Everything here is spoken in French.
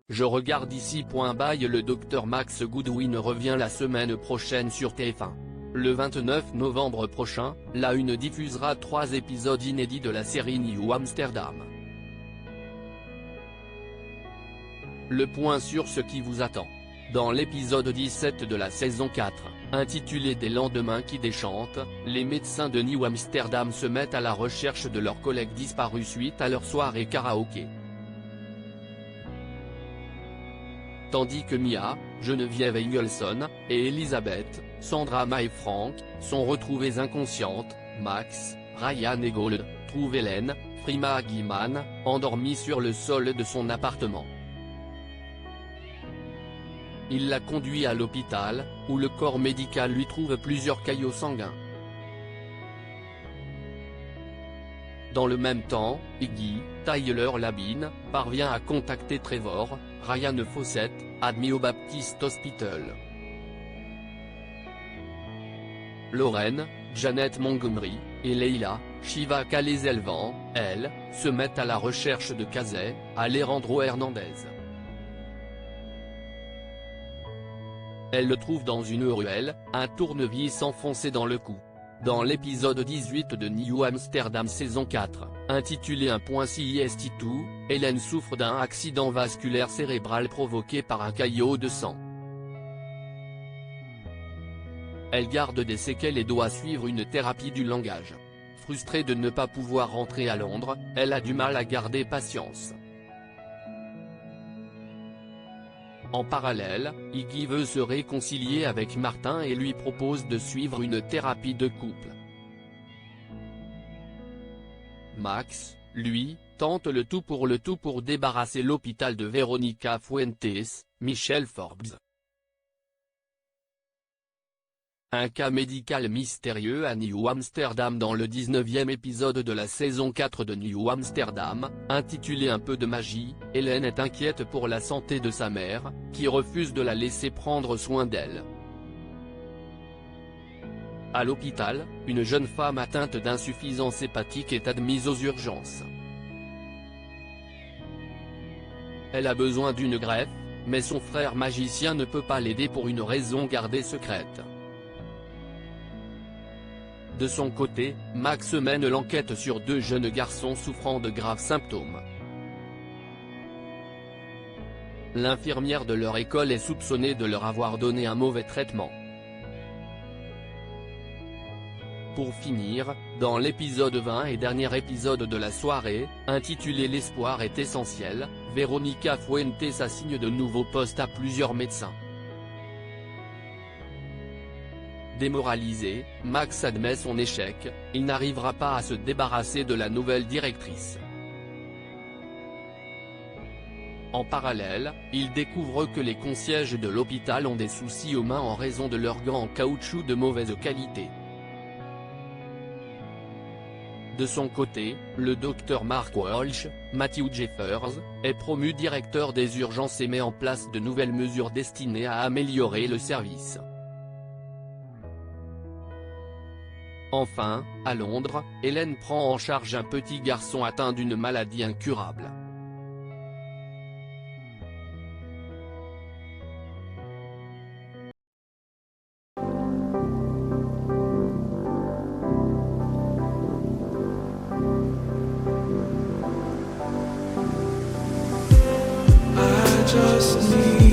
je regarde ici. Bye. Le Dr Max Goodwin revient la semaine prochaine sur TF1. Le 29 novembre prochain, La Une diffusera 3 épisodes inédits de la série New Amsterdam. Le point sur ce qui vous attend. Dans l'épisode 17 de la saison 4, intitulé Des lendemains qui déchantent, les médecins de New Amsterdam se mettent à la recherche de leurs collègues disparus suite à leur soirée karaoké. Tandis que Mia, Geneviève Engelson, et Elizabeth, Sandra May-Frank, sont retrouvées inconscientes, Max, Ryan et Gold, trouvent Hélène, Prima Guiman, endormie sur le sol de son appartement. Il la conduit à l'hôpital, où le corps médical lui trouve plusieurs caillots sanguins. Dans le même temps, Iggy, Tyler Labine, parvient à contacter Trevor, Ryan Fawcett, admis au Baptist Hospital. Lauren, Janet Montgomery, et Leila, Shiva Calais-Elvan, elles, se mettent à la recherche de Casey, Alejandro Hernandez. Elles le trouvent dans une ruelle, un tournevis enfoncé dans le cou. Dans l'épisode 18 de New Amsterdam saison 4, intitulé .CIST2, Hélène souffre d'un accident vasculaire cérébral provoqué par un caillot de sang. Elle garde des séquelles et doit suivre une thérapie du langage. Frustrée de ne pas pouvoir rentrer à Londres, elle a du mal à garder patience. En parallèle, Iggy veut se réconcilier avec Martin et lui propose de suivre une thérapie de couple. Max, lui, tente le tout pour débarrasser l'hôpital de Veronica Fuentes, Michelle Forbes. Un cas médical mystérieux à New Amsterdam. Dans le 19e épisode de la saison 4 de New Amsterdam, intitulé Un peu de magie, Hélène est inquiète pour la santé de sa mère, qui refuse de la laisser prendre soin d'elle. À l'hôpital, une jeune femme atteinte d'insuffisance hépatique est admise aux urgences. Elle a besoin d'une greffe, mais son frère magicien ne peut pas l'aider pour une raison gardée secrète. De son côté, Max mène l'enquête sur 2 jeunes garçons souffrant de graves symptômes. L'infirmière de leur école est soupçonnée de leur avoir donné un mauvais traitement. Pour finir, dans l'épisode 20 et dernier épisode de la soirée, intitulé L'espoir est essentiel, Veronica Fuentes assigne de nouveaux postes à plusieurs médecins. Démoralisé, Max admet son échec, il n'arrivera pas à se débarrasser de la nouvelle directrice. En parallèle, il découvre que les concierges de l'hôpital ont des soucis aux mains en raison de leurs gants en caoutchouc de mauvaise qualité. De son côté, le Dr Mark Walsh, Matthew Jeffers, est promu directeur des urgences et met en place de nouvelles mesures destinées à améliorer le service. Enfin, à Londres, Hélène prend en charge un petit garçon atteint d'une maladie incurable. I just need